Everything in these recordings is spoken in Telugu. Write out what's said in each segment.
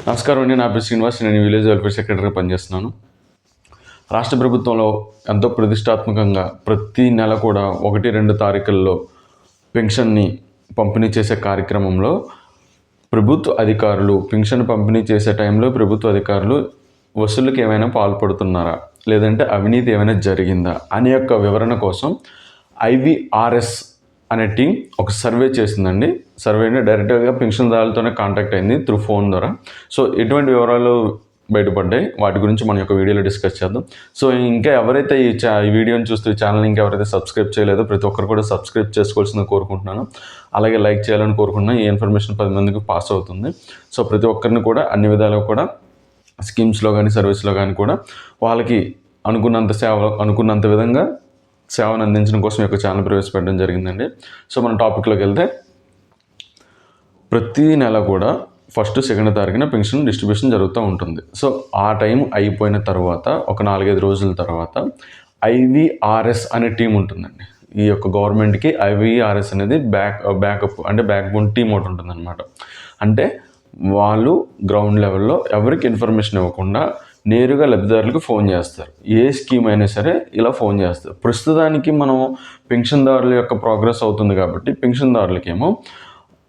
నమస్కారం అండి. నా పేరు శ్రీనివాస్. నేను విలేజ్ వెల్ఫేర్ సెక్రటరీగా పనిచేస్తున్నాను. రాష్ట్ర ప్రభుత్వంలో ఎంతో ప్రతిష్టాత్మకంగా ప్రతి నెల కూడా 1-2 తారీఖుల్లో పెన్షన్ని పంపిణీ చేసే కార్యక్రమంలో ప్రభుత్వ అధికారులు పెన్షన్ పంపిణీ చేసే టైంలో ప్రభుత్వ అధికారులు వసూళ్ళకి ఏమైనా పాల్పడుతున్నారా, లేదంటే అవినీతి ఏమైనా జరిగిందా అనే యొక్క వివరణ కోసం ఐవీఆర్ఎస్ అనే టీం ఒక సర్వే చేసిందండి. సర్వేని డైరెక్ట్గా పెన్షన్దారులతోనే కాంటాక్ట్ అయింది త్రూ ఫోన్ ద్వారా. సో ఎటువంటి వివరాలు బయటపడ్డాయి వాటి గురించి మన యొక్క వీడియోలో డిస్కస్ చేద్దాం. సో ఇంకా ఎవరైతే ఈ వీడియోని చూస్తూ ఈ ఛానల్ ఇంకా ఎవరైతే సబ్స్క్రైబ్ చేయలేదో ప్రతి ఒక్కరు కూడా సబ్స్క్రైబ్ చేసుకోవాల్సిందని కోరుకుంటున్నాను. అలాగే లైక్ చేయాలని కోరుకుంటున్నాను. ఈ ఇన్ఫర్మేషన్ 10 మందికి పాస్ అవుతుంది. సో ప్రతి ఒక్కరిని కూడా అన్ని విధాలుగా కూడా స్కీమ్స్లో కానీ సర్వీస్లో కానీ కూడా వాళ్ళకి అనుకున్నంత విధంగా సేవను అందించడం కోసం యొక్క ఛానల్ ప్రవేశపెట్టడం జరిగిందండి. సో మన టాపిక్లోకి వెళ్తే, ప్రతి నెల కూడా 1, 2 తారీఖున పెన్షన్ డిస్ట్రిబ్యూషన్ జరుగుతూ ఉంటుంది. సో ఆ టైం అయిపోయిన తర్వాత ఒక 4-5 రోజుల తర్వాత ఐవీఆర్ఎస్ అనే టీం ఉంటుందండి. ఈ యొక్క గవర్నమెంట్కి ఐవీఆర్ఎస్ అనేది బ్యాకప్ అంటే బ్యాక్బోన్ టీం ఒకటి ఉంటుందన్నమాట. అంటే వాళ్ళు గ్రౌండ్ లెవెల్లో ఎవరికి ఇన్ఫర్మేషన్ ఇవ్వకుండా నేరుగా లబ్ధిదారులకు ఫోన్ చేస్తారు. ఏ స్కీమ్ అయినా సరే ఇలా ఫోన్ చేస్తారు. ప్రస్తుతానికి మనం పెన్షన్దారుల యొక్క ప్రోగ్రెస్ అవుతుంది కాబట్టి పెన్షన్దారులకేమో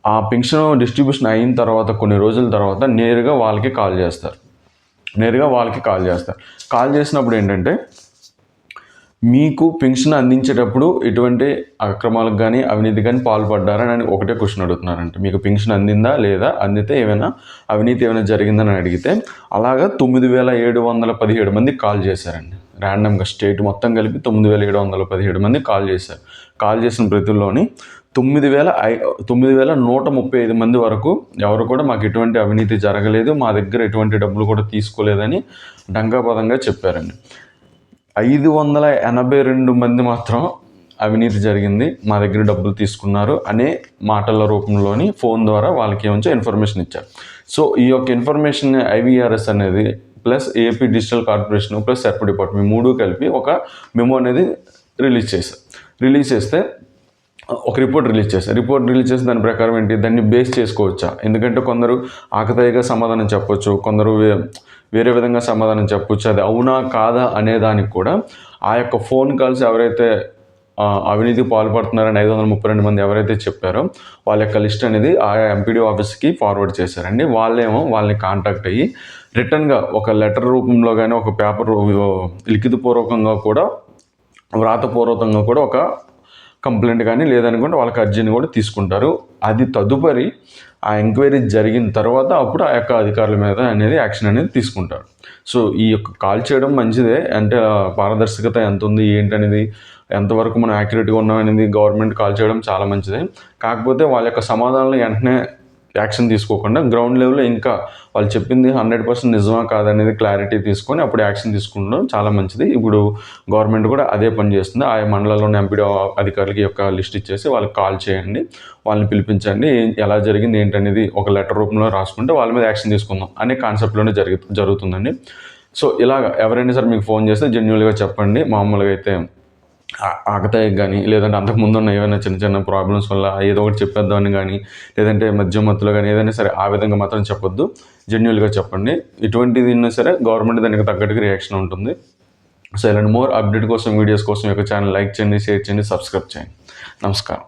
ఆ పెన్షన్ డిస్ట్రిబ్యూషన్ అయిన తర్వాత కొన్ని రోజుల తర్వాత నేరుగా వాళ్ళకి కాల్ చేస్తారు. కాల్ చేసినప్పుడు ఏంటంటే, మీకు పెన్షన్ అందించేటప్పుడు ఎటువంటి అక్రమాలకు కానీ అవినీతి కానీ పాల్పడ్డారని అని ఒకటే క్వశ్చన్ అడుగుతున్నారంటే, మీకు పెన్షన్ అందిందా లేదా, అందితే ఏమైనా అవినీతి ఏమైనా జరిగిందని అడిగితే అలాగా 9,717 మందికి కాల్ చేశారండి. ర్యాండమ్గా స్టేట్ మొత్తం కలిపి 9,717 మందికి కాల్ చేశారు. కాల్ చేసిన ప్రతుల్లోని 9,135 మంది వరకు ఎవరు కూడా మాకు ఎటువంటి అవినీతి జరగలేదు, మా దగ్గర ఎటువంటి డబ్బులు కూడా తీసుకోలేదని డంగాపదంగా చెప్పారండి. 582 మంది మాత్రం అవినీతి జరిగింది, మా దగ్గర డబ్బులు తీసుకున్నారు అనే మాటల రూపంలోని ఫోన్ ద్వారా వాళ్ళకి ఏమంటే ఇన్ఫర్మేషన్ ఇచ్చారు. సో ఈ యొక్క ఇన్ఫర్మేషన్ ఐవీఆర్ఎస్ అనేది plus AP digital corporation plus SERP department 3 కలిపి ఒక మెమో అనేది రిలీజ్ చేస్తే ఒక రిపోర్ట్ రిలీజ్ చేసి దాని ప్రకారం ఏంటి, దాన్ని బేస్ చేసుకోవచ్చా, ఎందుకంటే కొందరు ఆకతాయిగా సమాధానం చెప్పొచ్చు, కొందరు వేరే విధంగా సమాధానం చెప్పొచ్చు. అది అవునా కాదా అనే దానికి కూడా ఆ యొక్క ఫోన్ కాల్స్ ఎవరైతే అవినీతి పాల్పడుతున్నారని 532 మంది ఎవరైతే చెప్పారో వాళ్ళ యొక్క లిస్ట్ అనేది ఆ ఎంపీడీ ఆఫీస్కి ఫార్వర్డ్ చేశారండి. వాళ్ళని కాంటాక్ట్ అయ్యి రిటర్న్గా ఒక లెటర్ రూపంలో కానీ ఒక పేపర్ లిఖితపూర్వకంగా కూడా వ్రాతపూర్వకంగా కూడా ఒక కంప్లైంట్ కానీ లేదనుకుంటే వాళ్ళకి అర్జీని కూడా తీసుకుంటారు. అది తదుపరి ఆ ఎంక్వైరీ జరిగిన తర్వాత అప్పుడు ఆ యొక్క అధికారుల మీద అనేది యాక్షన్ అనేది తీసుకుంటారు. సో ఈ యొక్క కాల్ చేయడం మంచిదే, అంటే పారదర్శకత ఎంత ఉంది ఏంటనేది, ఎంతవరకు మనం యాక్యురేట్గా ఉన్నామనేది గవర్నమెంట్ కాల్ చేయడం చాలా మంచిదే. కాకపోతే వాళ్ళ యొక్క సమాధానాలు వెంటనే యాక్షన్ తీసుకోకుండా గ్రౌండ్ లెవెల్లో ఇంకా వాళ్ళు చెప్పింది 100% నిజమా కాదనేది క్లారిటీ తీసుకొని అప్పుడు యాక్షన్ తీసుకుంటాం చాలా మంచిది. ఇప్పుడు గవర్నమెంట్ కూడా అదే పని చేస్తుంది. ఆయా మండలంలోని ఎంపీడీ అధికారులకి యొక్క లిస్ట్ ఇచ్చేసి వాళ్ళకి కాల్ చేయండి, వాళ్ళని పిలిపించండి, ఎలా జరిగింది ఏంటనేది ఒక లెటర్ రూపంలో రాసుకుంటే వాళ్ళ మీద యాక్షన్ తీసుకుందాం అనే కాన్సెప్ట్లోనే జరుగుతుందండి. సో ఇలాగ ఎవరైనా సరే మీకు ఫోన్ చేస్తే జెన్యూన్గా చెప్పండి. మామూలుగా అయితే ఆకతాయికి కానీ లేదంటే అంతకుముందు ఉన్న ఏమైనా చిన్న ప్రాబ్లమ్స్ వల్ల ఏదో ఒకటి చెప్పేద్దామని కానీ లేదంటే మధ్యలో కానీ ఏదైనా సరే ఆ విధంగా మాత్రం చెప్పొద్దు, జెన్యూన్గా చెప్పండి. ఇటువంటిది ఉన్నా సరే గవర్నమెంట్ దానికి తగ్గట్టుగా రియాక్షన్ ఉంటుంది. సో ఇలాంటి మోర్ అప్డేట్ కోసం వీడియోస్ కోసం యొక్క ఛానల్ లైక్ చేయండి, షేర్ చేయండి, సబ్స్క్రైబ్ చేయండి. నమస్కారం.